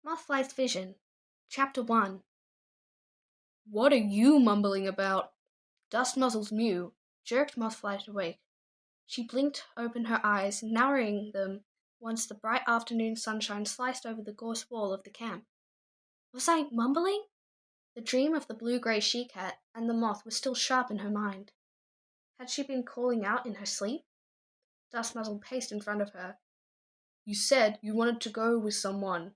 Mothflight's Vision, Chapter 1. What are you mumbling about? Dustmuzzle's mew jerked Mothflight awake. She blinked open her eyes, narrowing them once the bright afternoon sunshine sliced over the gorse wall of the camp. Was I mumbling? The dream of the blue-grey she-cat and the moth was still sharp in her mind. Had she been calling out in her sleep? Dustmuzzle paced in front of her. You said you wanted to go with someone.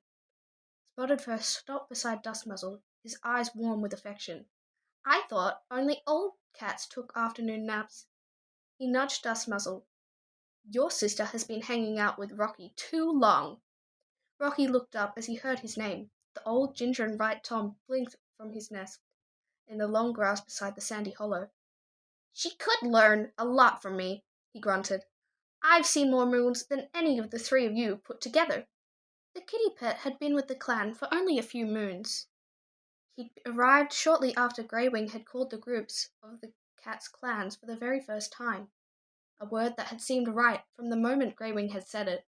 Spotted Fur stopped beside Dustmuzzle, his eyes warm with affection. I thought only old cats took afternoon naps. He nudged Dustmuzzle. Your sister has been hanging out with Rocky too long. Rocky looked up as he heard his name. The old ginger and white Tom blinked from his nest in the long grass beside the sandy hollow. She could learn a lot from me, he grunted. I've seen more moons than any of the three of you put together. The kitty pet had been with the clan for only a few moons. He arrived shortly after Greywing had called the groups of the cat's clans for the very first time, a word that had seemed right from the moment Greywing had said it.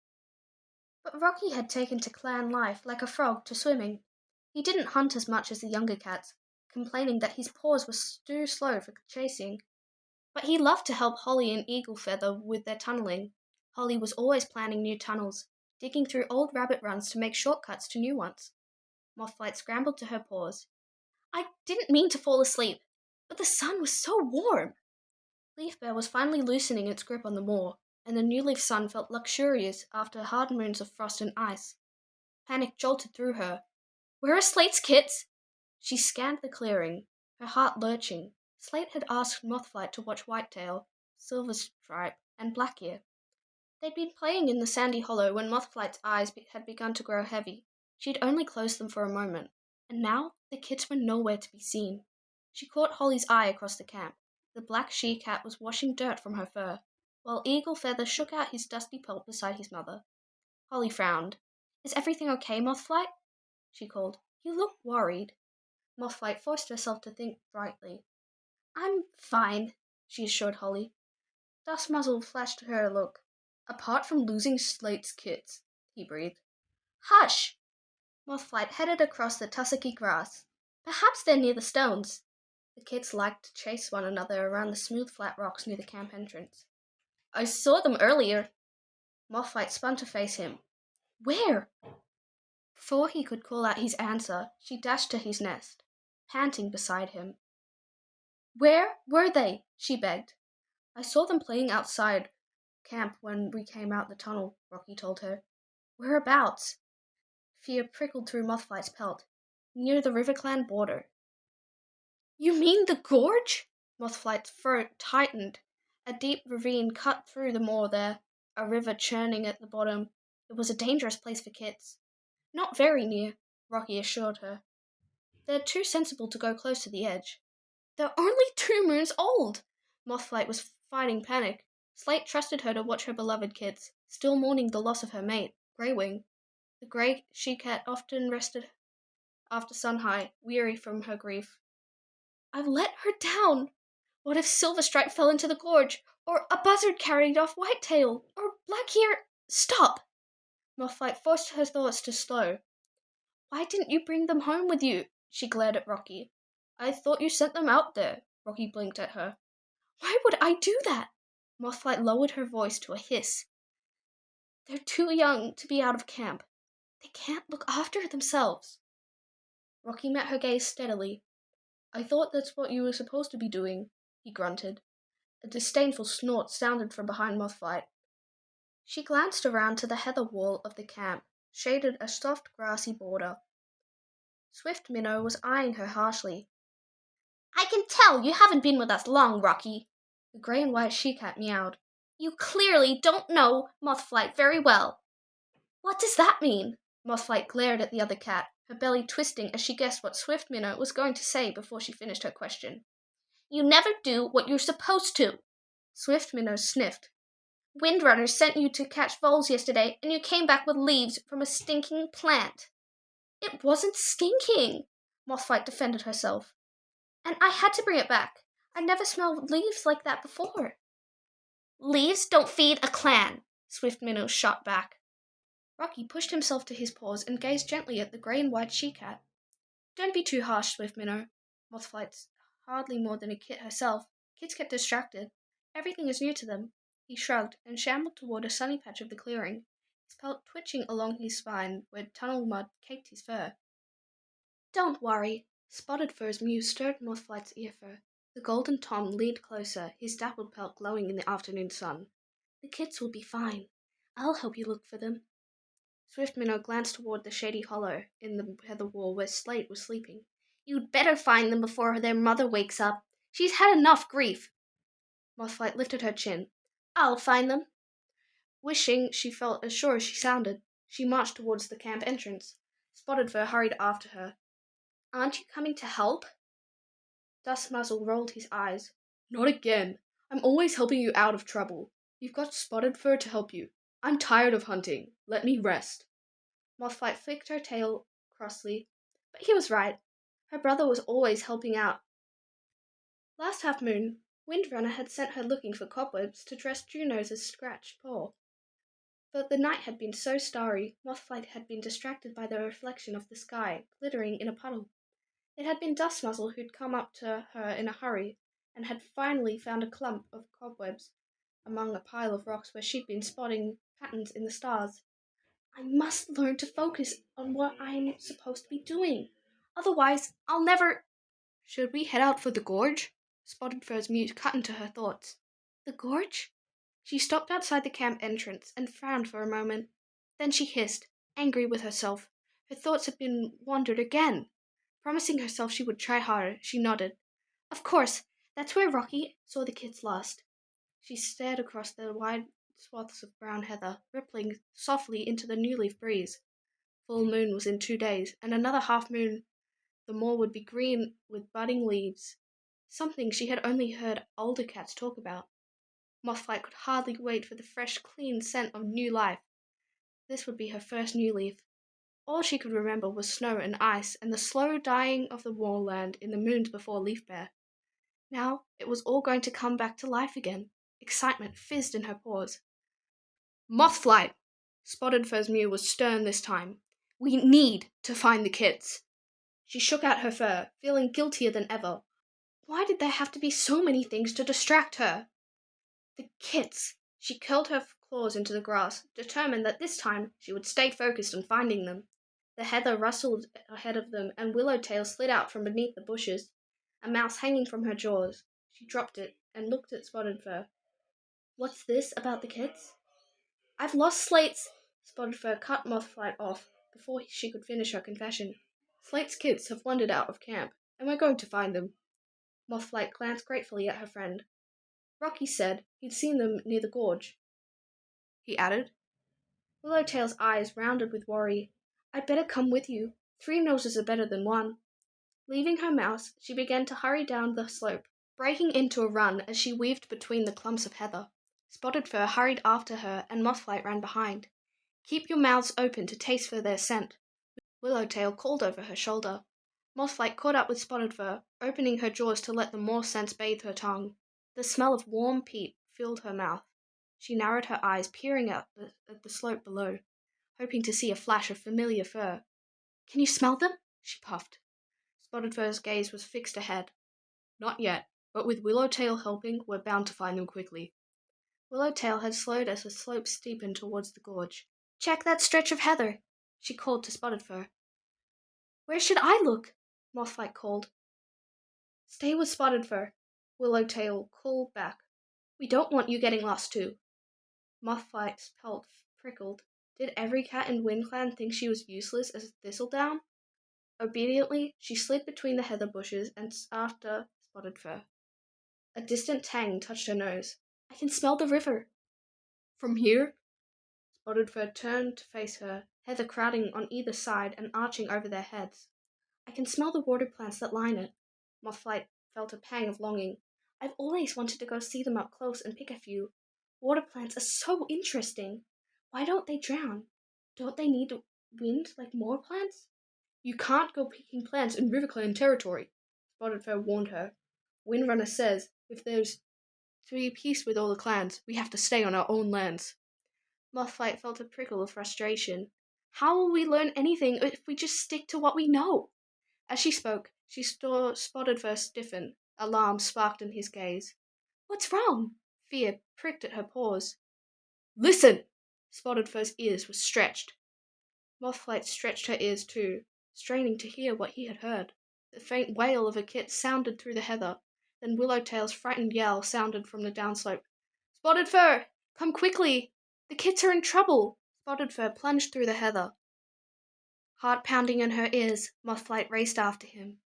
But Rocky had taken to clan life like a frog to swimming. He didn't hunt as much as the younger cats, complaining that his paws were too slow for chasing. But he loved to help Holly and Eagle Feather with their tunneling. Holly was always planning new tunnels, digging through old rabbit runs to make shortcuts to new ones. Mothflight scrambled to her paws. I didn't mean to fall asleep, but the sun was so warm. Leaf Bear was finally loosening its grip on the moor, and the new leaf sun felt luxurious after hard moons of frost and ice. Panic jolted through her. Where are Slate's kits? She scanned the clearing, her heart lurching. Slate had asked Mothflight to watch Whitetail, Silverstripe, and Blackear. They'd been playing in the sandy hollow when Mothflight's eyes had begun to grow heavy. She'd only closed them for a moment, and now the kits were nowhere to be seen. She caught Holly's eye across the camp. The black she-cat was washing dirt from her fur, while Eagle Feather shook out his dusty pelt beside his mother. Holly frowned. Is everything okay, Mothflight? She called. You look worried. Mothflight forced herself to think brightly. I'm fine, she assured Holly. Dustmuzzle flashed her a look. Apart from losing Slate's kits, he breathed. Hush! Mothflight headed across the tussocky grass. Perhaps they're near the stones. The kits liked to chase one another around the smooth flat rocks near the camp entrance. I saw them earlier. Mothflight spun to face him. Where? Before he could call out his answer, she dashed to his nest, panting beside him. Where were they? She begged. I saw them playing outside camp when we came out the tunnel, Rocky told her. Whereabouts? Fear prickled through Mothflight's pelt. Near the RiverClan border. You mean the gorge? Mothflight's throat tightened. A deep ravine cut through the moor there, a river churning at the bottom. It was a dangerous place for kits. Not very near, Rocky assured her. They're too sensible to go close to the edge. They're only 2 moons old! Mothflight was fighting panic. Slate trusted her to watch her beloved kits, still mourning the loss of her mate, Greywing. The grey she-cat often rested after sun-high, weary from her grief. I've let her down. What if Silverstripe fell into the gorge, or a buzzard carried off Whitetail, or Blackear— Stop! Mothflight forced her thoughts to slow. Why didn't you bring them home with you? She glared at Rocky. I thought you sent them out there, Rocky blinked at her. Why would I do that? Mothflight lowered her voice to a hiss. They're too young to be out of camp. They can't look after themselves. Rocky met her gaze steadily. I thought that's what you were supposed to be doing, he grunted. A disdainful snort sounded from behind Mothflight. She glanced around to the heather wall of the camp, shaded a soft grassy border. Swift Minnow was eyeing her harshly. I can tell you haven't been with us long, Rocky. The grey and white she-cat meowed. You clearly don't know Mothflight very well. What does that mean? Mothflight glared at the other cat, her belly twisting as she guessed what Swift Minnow was going to say before she finished her question. You never do what you're supposed to. Swift Minnow sniffed. Windrunner sent you to catch voles yesterday, and you came back with leaves from a stinking plant. It wasn't stinking, Mothflight defended herself. And I had to bring it back. I never smelled leaves like that before. Leaves don't feed a clan, Swift Minnow shot back. Rocky pushed himself to his paws and gazed gently at the grey and white she-cat. Don't be too harsh, Swift Minnow. Mothflight's hardly more than a kit herself. Kids get distracted. Everything is new to them. He shrugged and shambled toward a sunny patch of the clearing, his pelt twitching along his spine where tunnel mud caked his fur. Don't worry. Spotted Fur's mew stirred Mothflight's ear fur. The golden Tom leaned closer, his dappled pelt glowing in the afternoon sun. The kids will be fine. I'll help you look for them. Swift Minnow glanced toward the shady hollow in the heather wall where Slate was sleeping. You'd better find them before their mother wakes up. She's had enough grief. Mothflight lifted her chin. I'll find them. Wishing she felt as sure as she sounded, she marched towards the camp entrance. Spotted Fur hurried after her. Aren't you coming to help? Dust Muzzle rolled his eyes. Not again. I'm always helping you out of trouble. You've got Spotted Fur to help you. I'm tired of hunting. Let me rest. Mothflight flicked her tail crossly, but he was right. Her brother was always helping out. Last half-moon, Windrunner had sent her looking for cobwebs to dress Juno's scratched paw. But the night had been so starry, Mothflight had been distracted by the reflection of the sky, glittering in a puddle. It had been Dust Muzzle who'd come up to her in a hurry, and had finally found a clump of cobwebs among a pile of rocks where she'd been spotting patterns in the stars. I must learn to focus on what I'm supposed to be doing. Otherwise, I'll never... Should we head out for the gorge? Spotted Fur's mute cut into her thoughts. The gorge? She stopped outside the camp entrance and frowned for a moment. Then she hissed, angry with herself. Her thoughts had been wandered again. Promising herself she would try harder, she nodded. Of course, that's where Rocky saw the kids last. She stared across the wide swaths of brown heather, rippling softly into the new leaf breeze. Full moon was in 2 days, and another half-moon the moor would be green with budding leaves, something she had only heard older cats talk about. Mothflight could hardly wait for the fresh, clean scent of new life. This would be her first new leaf. All she could remember was snow and ice and the slow dying of the moorland in the moons before Leaf Bear. Now it was all going to come back to life again. Excitement fizzed in her pores. Mothflight! Spotted Fur's mew was stern this time. We need to find the kids. She shook out her fur, feeling guiltier than ever. Why did there have to be so many things to distract her? The kids! She curled her claws into the grass, determined that this time she would stay focused on finding them. The heather rustled ahead of them, and Willowtail slid out from beneath the bushes, a mouse hanging from her jaws. She dropped it and looked at Spotted Fur. What's this about the kids? I've lost Slate's... Spotted Fur cut Mothflight off before she could finish her confession. Slate's kids have wandered out of camp, and we're going to find them. Mothflight glanced gratefully at her friend. Rocky said he'd seen them near the gorge. He added. Willowtail's eyes rounded with worry. I'd better come with you. 3 noses are better than 1. Leaving her mouse, she began to hurry down the slope, breaking into a run as she weaved between the clumps of heather. Spotted Fur hurried after her, and Mothflight ran behind. Keep your mouths open to taste for their scent, Willowtail called over her shoulder. Mothflight caught up with Spotted Fur, opening her jaws to let the moor scents bathe her tongue. The smell of warm peat filled her mouth. She narrowed her eyes, peering at the slope below, hoping to see a flash of familiar fur. Can you smell them? She puffed. Spotted Fur's gaze was fixed ahead. Not yet, but with Willowtail helping, we're bound to find them quickly. Willowtail had slowed as the slope steepened towards the gorge. Check that stretch of heather, she called to Spotted Fur. Where should I look? Mothflight called. Stay with Spotted Fur, Willowtail called back. We don't want you getting lost too. Mothflight's pelt prickled. Did every cat in WindClan think she was useless as Thistledown? Obediently, she slid between the heather bushes and after Spotted Fur. A distant tang touched her nose. I can smell the river. From here? Spotted Fur turned to face her, heather crowding on either side and arching over their heads. I can smell the water plants that line it. Mothflight felt a pang of longing. I've always wanted to go see them up close and pick a few. Water plants are so interesting. Why don't they drown? Don't they need wind like more plants? You can't go picking plants in RiverClan territory, Spotted Fur warned her. Windrunner says if there's to be peace with all the clans, we have to stay on our own lands. Mothflight felt a prickle of frustration. How will we learn anything if we just stick to what we know? As she spoke, she saw Spotted Fur stiffen. Alarm sparked in his gaze. What's wrong? Fear pricked at her paws. Listen! Spotted Fur's ears were stretched. Mothflight stretched her ears too, straining to hear what he had heard. The faint wail of a kit sounded through the heather. Then Willowtail's frightened yell sounded from the downslope. Spotted Fur! Come quickly! The kits are in trouble! Spotted Fur plunged through the heather. Heart pounding in her ears, Mothflight raced after him.